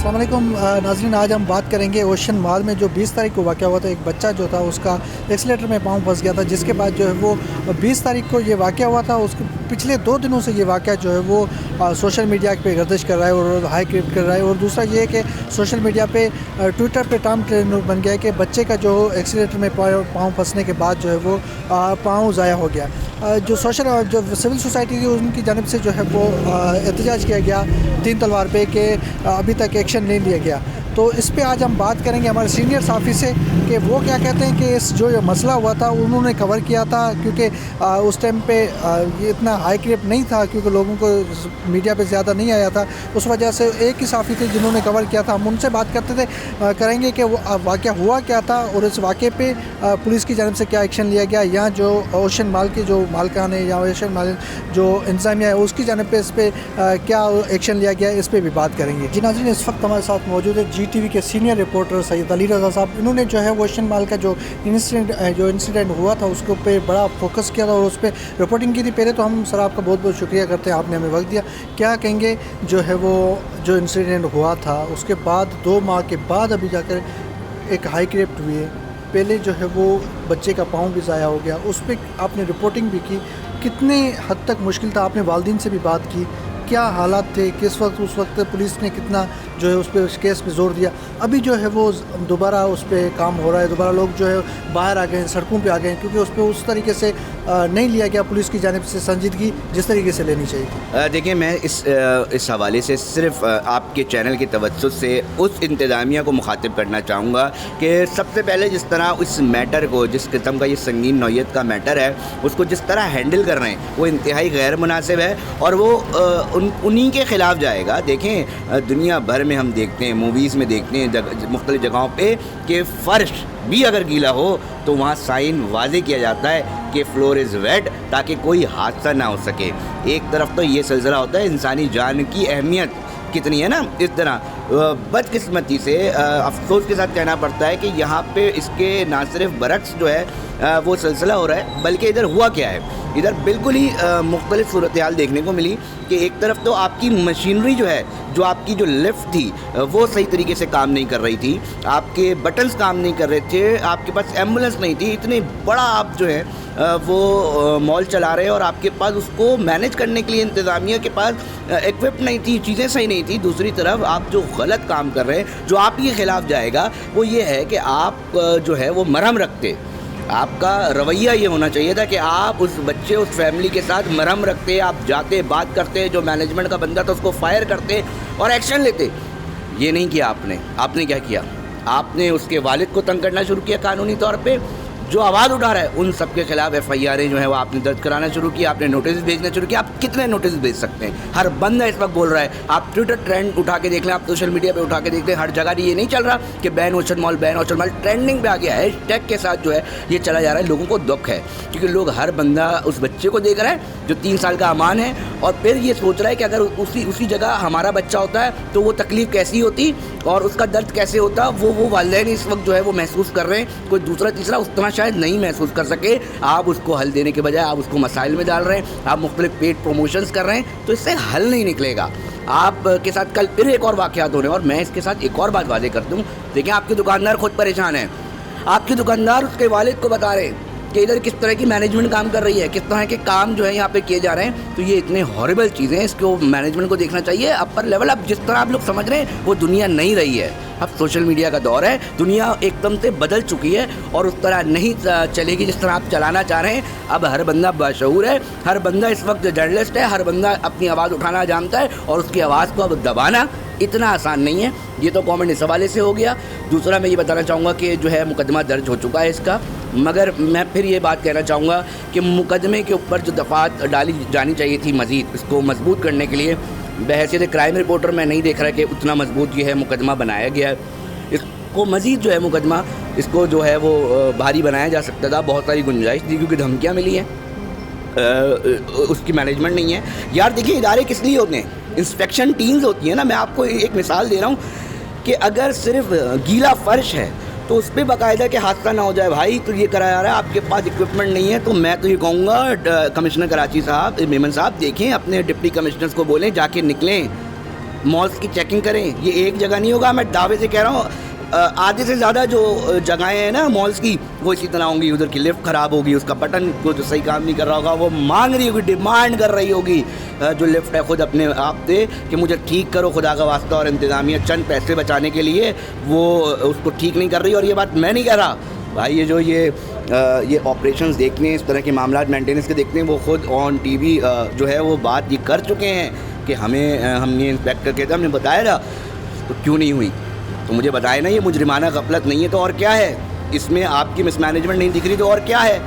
अस्सलाम वालेकुम नाज़रीन, आज हम बात करेंगे ओशन मॉल में जो 20 तारीख को वाक़या हुआ था। एक बच्चा जो था उसका एक्सीलेटर में पाँव फंस गया था, जिसके बाद जो है वो 20 तारीख को ये वाक़या हुआ था। उसके पिछले 2 दिनों से ये वाक़या जो है वो सोशल मीडिया पे गर्दिश कर रहा है और हाई क्रिएट कर रहा है। और दूसरा ये है कि सोशल मीडिया पे ट्विटर पे टर्म ट्रेंड बन गया है कि बच्चे का जो एक्सीलेटर में पाँव फंसने के बाद जो है वो पाँव ज़ाया हो गया। जो सिविल सोसाइटी थी उनकी जानिब से जो है वो एहतजाज किया गया 3 तलवार पे कि अभी तक एक्शन नहीं लिया गया। तो इस पे आज हम बात करेंगे हमारे सीनियर साफ़ी से कि वो क्या कहते हैं कि इस जो ये मसला हुआ था उन्होंने कवर किया था, क्योंकि उस टाइम पे ये इतना हाई क्रिएट नहीं था, क्योंकि लोगों को मीडिया पे ज़्यादा नहीं आया था। उस वजह से एक ही साफ़ी थे जिन्होंने कवर किया था। हम उनसे बात करते थे करेंगे कि वो वाक़या हुआ क्या था और इस वाक़े पे पुलिस की जानिब से क्या एक्शन लिया गया, या जो ओशन मॉल के जो मालिकान है या ओशन मॉल जो इंतज़ामिया है उसकी जानिब पे इस पर क्या एक्शन लिया गया, इस पर भी बात करेंगे। जी नाज़रीन, इस वक्त हमारे साथ मौजूद है GTV के सीनियर रिपोर्टर सैयद अली रज़ा साहब। इन्होंने जो है ओशन मॉल का जो इंसिडेंट हुआ था उसके ऊपर बड़ा फोकस किया था और उस पर रिपोर्टिंग की थी। पहले तो हम सर आपका बहुत बहुत शुक्रिया करते हैं, आपने हमें वक्त दिया। क्या कहेंगे जो है वो जो इंसिडेंट हुआ था उसके बाद 2 माह के बाद अभी जाकर एक हाई क्रिएट हुई है। पहले जो है वो बच्चे का पाँव भी ज़ाया हो गया, उस पर आपने रिपोर्टिंग भी की। कितने हद तक मुश्किल था, आपने वालिदैन से भी बात की, क्या हालात थे, किस वक्त उस वक्त पुलिस ने कितना जो है उस पर उस केस पे जोर दिया। अभी जो है वो दोबारा उस पर काम हो रहा है, दोबारा लोग जो है बाहर आ गए हैं, सड़कों पे आ गए हैं, क्योंकि उस पर उस तरीके से नहीं लिया गया पुलिस की जानिब से संजीदगी जिस तरीके से लेनी चाहिए। देखिए, मैं इस हवाले से सिर्फ आपके चैनल की तवज्जुह से उस इंतज़ामिया को मुखातिब करना चाहूँगा कि सबसे पहले जिस तरह इस मैटर को, जिस किस्म का ये संगीन नौयत का मैटर है, उसको जिस तरह हैंडल कर रहे हैं वो इंतहाई गैर मुनासिब है और वो उन्हीं के ख़िलाफ़ जाएगा। देखें, दुनिया भर में हम देखते हैं, मूवीज़ में देखते हैं मुख्तलिफ़ जगहों पे कि फ़र्श भी अगर गीला हो तो वहाँ साइन वाज़े किया जाता है कि फ्लोर इज़ वेट, ताकि कोई हादसा ना हो सके। एक तरफ तो ये सिलसिला होता है इंसानी जान की अहमियत कितनी है ना। इस तरह बदकिस्मती से अफसोस के साथ कहना पड़ता है कि यहाँ पे इसके ना सिर्फ बरक्स जो है वो सिलसिला हो रहा है, बल्कि इधर हुआ क्या है, इधर बिल्कुल ही मुख्तलिफ सूरत हाल देखने को मिली कि एक तरफ तो आपकी मशीनरी जो है, जो आपकी जो लिफ्ट थी वो सही तरीके से काम नहीं कर रही थी, आपके बटन्स काम नहीं कर रहे थे, आपके पास एम्बुलेंस नहीं थी। इतने बड़ा आप जो है वो मॉल चला रहे हैं और आपके पास उसको मैनेज करने के लिए इंतज़ामिया के पास इक्विप नहीं थी, चीज़ें सही नहीं थी। दूसरी तरफ आप जो गलत काम कर रहे हैं, जो आपके ख़िलाफ़ जाएगा, वो ये है कि आप जो है वो मरहम रखते। आपका रवैया ये होना चाहिए था कि आप उस बच्चे, उस फैमिली के साथ मरहम रखते, आप जाते, बात करते, जो मैनेजमेंट का बंदा था उसको फायर करते और एक्शन लेते। ये नहीं किया आपने क्या किया? आपने उसके वालिद को तंग करना शुरू किया कानूनी तौर पे। जो आवाज़ उठा रहा है उन सब के खिलाफ FIR जो है वो आपने दर्ज कराना शुरू किया, आपने नोटिस भेजना शुरू किया। आप कितने नोटिस भेज सकते हैं? हर बंदा इस वक्त बोल रहा है। आप ट्विटर ट्रेंड उठा के देख लें, आप सोशल मीडिया पे उठा के देख लें, हर जगह ये नहीं चल रहा कि बैन ओशन मॉल ट्रेंडिंग पे आ गया है। टैग के साथ जो है ये चला जा रहा है। लोगों को दुख है क्योंकि लोग, हर बंदा उस बच्चे को देख रहा है जो 3 साल का अमान है और फिर ये सोच रहा है कि अगर उसी जगह हमारा बच्चा होता है तो वो तकलीफ़ कैसी होती और उसका दर्द कैसे होता। वो वालिदैन इस वक्त जो है वो महसूस कर रहे हैं। कोई दूसरा तीसरा उस तरह शायद नहीं महसूस कर सके। आप उसको हल देने के बजाय आप उसको मसाइल में डाल रहे हैं, आप मुख्तलिफ पेड प्रमोशंस कर रहे हैं, तो इससे हल नहीं निकलेगा। आप के साथ कल फिर एक और वाक़यात हो रहे हैं और मैं इसके साथ एक और बात वाज़ेह कर दूँ। देखिए, आपके दुकानदार खुद परेशान हैं। आपके दुकानदार उसके वालिद को बता रहे हैं कि इधर किस तरह की मैनेजमेंट काम कर रही है, किस तरह के काम जो है यहाँ पे किए जा रहे हैं। तो ये इतने हॉरिबल चीज़ें हैं, इसको मैनेजमेंट को देखना चाहिए। अपर लेवल, अब जिस तरह आप लोग समझ रहे हैं वो दुनिया नहीं रही है। अब सोशल मीडिया का दौर है, दुनिया एकदम से बदल चुकी है और उस तरह नहीं चलेगी जिस तरह आप चलाना चाह रहे हैं। अब हर बंदा बाशऊर है, हर बंदा इस वक्त जर्नलिस्ट है, हर बंदा अपनी आवाज़ उठाना जानता है और उसकी आवाज़ को अब दबाना इतना आसान नहीं है। ये तो कमेंट इस हवाले से हो गया। दूसरा मैं ये बताना चाहूँगा कि जो है मुकदमा दर्ज हो चुका है इसका, मगर मैं फिर ये बात कहना चाहूँगा कि मुकदमे के ऊपर जो दफ़ात डाली जानी चाहिए थी मज़ीद, इसको मजबूत करने के लिए बहैसियत क्राइम रिपोर्टर मैं नहीं देख रहा कि उतना मजबूत ये है मुकदमा बनाया गया है। इसको मज़ीद जो है मुकदमा, इसको जो है वो भारी बनाया जा सकता था। बहुत सारी गुंजाइश थी क्योंकि धमकियाँ मिली हैं, उसकी मैनेजमेंट नहीं है। यार देखिए, इदारे किस लिए होते हैं? इंस्पेक्शन टीम्स होती हैं ना। मैं आपको एक मिसाल दे रहा हूँ कि अगर सिर्फ गीला फ़र्श है तो उस पर बाकायदा कि हादसा ना हो जाए। भाई तो ये कराया रहा है, आपके पास इक्विपमेंट नहीं है, तो मैं तो ये कहूँगा कमिश्नर कराची साहब, मेमन साहब, देखें अपने डिप्टी कमिश्नर्स को बोलें जाके निकलें, मॉल्स की चेकिंग करें। ये एक जगह नहीं होगा, मैं दावे से कह रहा हूँ आधे से ज़्यादा जो जगहें हैं ना मॉल्स की, वो इसी तरह होंगी। उधर की लिफ्ट ख़राब होगी, उसका बटन को जो सही काम नहीं कर रहा होगा वो मांग रही होगी, डिमांड कर रही होगी जो लिफ्ट है खुद अपने आप से कि मुझे ठीक करो खुदा का वास्ता, और इंतज़ामिया चंद पैसे बचाने के लिए वो उसको ठीक नहीं कर रही। और ये बात मैं नहीं कह रहा भाई, ये जो ये ऑपरेशंस देखने, इस तरह के मामला मेंटेनेंस के देखने, वो खुद ऑन टीवी जो है वो बात ये कर चुके हैं कि हमने इंस्पेक्टर कहते हमने बताया था, तो क्यों नहीं हुई? तो मुझे बताए ना, ये मुजरिमाना गफलत नहीं है तो और क्या है? इसमें आपकी मिसमैनेजमेंट नहीं दिख रही तो और क्या है?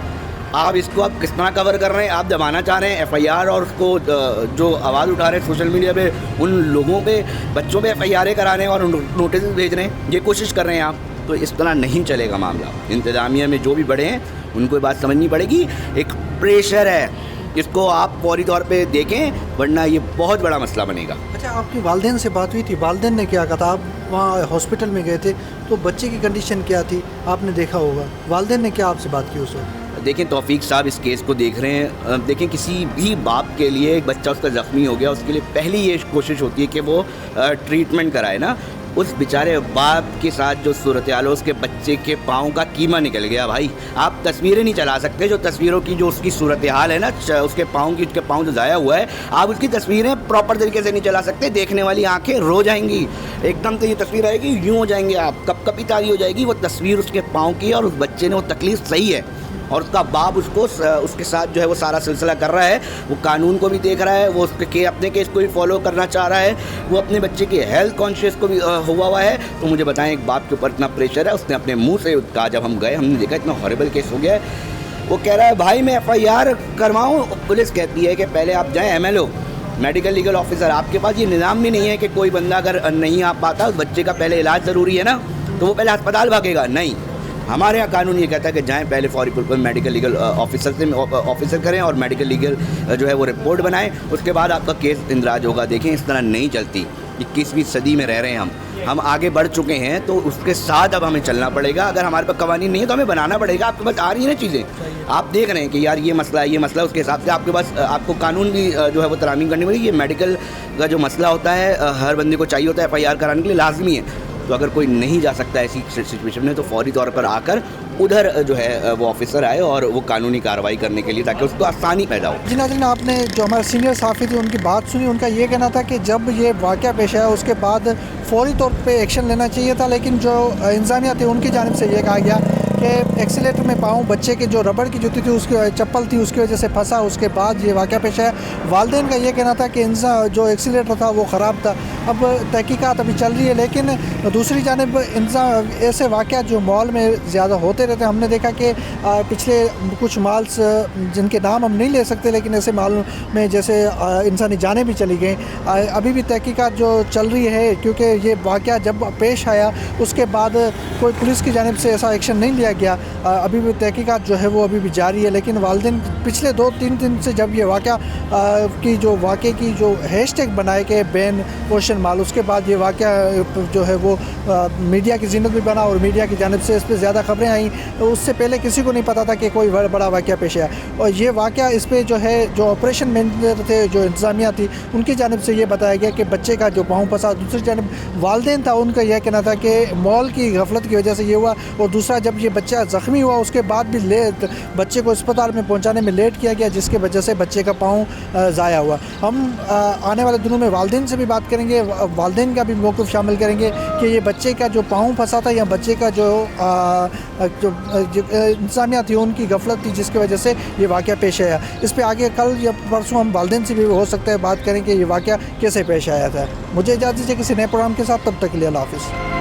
आप इसको आप किस तरह कवर कर रहे हैं? आप दबाना चाह रहे हैं FIR, और उसको जो आवाज़ उठा रहे हैं सोशल मीडिया पे उन लोगों पे, बच्चों पे FIR करा रहे हैं और नोटिस भेज रहे हैं, ये कोशिश कर रहे हैं आप। तो इस तरह नहीं चलेगा मामला। इंतज़ामिया में जो भी बड़े हैं उनको ये बात समझनी पड़ेगी, एक प्रेशर है, इसको आप फौरी तौर पे देखें, वरना ये बहुत बड़ा मसला बनेगा। अच्छा, आपकी वालिदैन से बात हुई थी, वालिदैन ने क्या कहा था? आप वहाँ हॉस्पिटल में गए थे तो बच्चे की कंडीशन क्या थी आपने देखा होगा, वालिदैन ने क्या आपसे बात की उस वक्त? देखें तौफीक साहब इस केस को देख रहे हैं, देखें किसी भी बाप के लिए एक बच्चा उसका ज़ख्मी हो गया, उसके लिए पहली ये कोशिश होती है कि वो ट्रीटमेंट कराए ना। उस बेचारे बाप के साथ जो सूरत हाल है, उसके बच्चे के पाँव का कीमा निकल गया भाई। आप तस्वीरें नहीं चला सकते, जो तस्वीरों की जो उसकी सूरत हाल है ना, उसके पाँव जो ज़ाया हुआ है, आप उसकी तस्वीरें प्रॉपर तरीके से नहीं चला सकते। देखने वाली आंखें रो जाएंगी, एकदम से ये तस्वीर आएगी यूँ हो जाएंगे आप, कपकपी तारी हो जाएगी वो तस्वीर उसके पाँव की, और उस बच्चे ने वो तकलीफ़ सही है, और उसका बाप उसके साथ जो है वो सारा सिलसिला कर रहा है, वो कानून को भी देख रहा है, वो उसके अपने केस को भी फॉलो करना चाह रहा है, वो अपने बच्चे के हेल्थ कॉन्शियस को भी हुआ है। तो मुझे बताएं, एक बाप के ऊपर इतना प्रेशर है, उसने अपने मुंह से कहा, जब हम गए हमने देखा इतना हॉरिबल केस हो गया है, वो कह रहा है भाई मैं FIR करवाऊँ। पुलिस कहती है कि पहले आप जाएँ MLO, मेडिकल लीगल ऑफिसर, आपके पास ये निज़ाम भी नहीं है कि कोई बंदा अगर नहीं आ पाता, उस बच्चे का पहले इलाज ज़रूरी है ना, तो वो पहले अस्पताल भागेगा? नहीं, हमारे यहाँ कानून ये कहता है कि जाएं पहले फौरी तौर पर मेडिकल लीगल ऑफिसर करें और मेडिकल लीगल जो है वो रिपोर्ट बनाएं, उसके बाद आपका केस इंदराज होगा। देखें इस तरह नहीं चलती, 21वीं सदी में रह रहे हैं हम आगे बढ़ चुके हैं, तो उसके साथ अब हमें चलना पड़ेगा। अगर हमारे पास कवानीन नहीं है तो हमें बनाना पड़ेगा। आपके पास आ रही है ना चीज़ें, आप देख रहे हैं कि यार ये मसला है, ये मसला, उसके हिसाब से आपके पास आपको कानून भी जो है वो तरामीम करनी पड़ेगी। ये मेडिकल का जो मसला होता है हर बंदे को चाहिए होता है FIR कराने के लिए, लाजमी है। तो अगर कोई नहीं जा सकता ऐसी सिचुएशन में, तो फौरी तौर पर आकर उधर जो है वो ऑफिसर आए और वो कानूनी कार्रवाई करने के लिए, ताकि उसको आसानी पैदा हो। जी नाज़रीन, आपने जो हमारे सीनियर सहाफ़ी थे उनकी बात सुनी। उनका ये कहना था कि जब ये वाक़या पेश आया उसके बाद फौरी तौर पे एक्शन लेना चाहिए था, लेकिन जो इंतज़ामिया थे उनकी जानिब से ये कहा गया कि एक्सीलेटर में पाँव, बच्चे के जो रबड़ की जूती थी उसकी चप्पल थी उसकी वजह से फंसा, उसके बाद ये वाक़या पेश आया। वालिदैन का ये कहना था कि जो एक्सीलेटर था वो ख़राब था। अब तहकीकात अभी चल रही है, लेकिन दूसरी जानिब ऐसे वाक़या जो मॉल में ज़्यादा होते रहते हैं। हमने देखा कि पिछले कुछ मॉल्स जिनके नाम हम नहीं ले सकते, लेकिन ऐसे मॉल में जैसे इंसानी जानें भी चली गई। अभी भी तहकीकात जो चल रही है, क्योंकि ये वाक़या जब पेश आया उसके बाद कोई पुलिस की जानिब से ऐसा एक्शन नहीं लिया गया। अभी भी तहकीकात जो है वो अभी भी जारी है। लेकिन वालिदैन पिछले 2-3 दिन से जब ये वाक़े की जो हैशटैग बनाए के बैन ओशन मॉल, उसके बाद ये वाक़या जो है वो मीडिया की ज़ीनत भी बना और मीडिया की जानिब से इस पर ज़्यादा ख़बरें आई। उससे पहले किसी को नहीं पता था कि कोई बड़ा वाक़या पेश आया, और ये वाक़या इस पर जो है जो ऑपरेशन मैनेजर थे, जो इंतज़ामिया थी, उनकी जानिब से ये बताया गया कि बच्चे का जो पाँव फंसा। दूसरी जानिब वालिदैन था, उनका यह कहना था कि मॉल की गफलत की वजह से ये हुआ, और दूसरा जब ये बच्चा ज़ख्मी हुआ उसके बाद भी बच्चे को अस्पताल में पहुंचाने में लेट किया गया, जिसके वजह से बच्चे का पाँव ज़ाया हुआ। हम आने वाले दिनों में वालिदैन से भी बात करेंगे, वालिदैन का भी मौक़िफ़ शामिल करेंगे कि ये बच्चे का जो पाँव फंसा था या बच्चे का जो इंतज़ामिया थी उनकी गफलत थी जिसकी वजह से ये वाक़या पेश आया। इस पर आगे कल या परसों हम वालिदैन से भी हो सकता है बात करें कि ये वाक़या कैसे पेश आया था। मुझे इजाज़त दीजिए किसी नए प्रोग्राम के साथ, तब तक के लिए अल्लाह हाफ़िज़।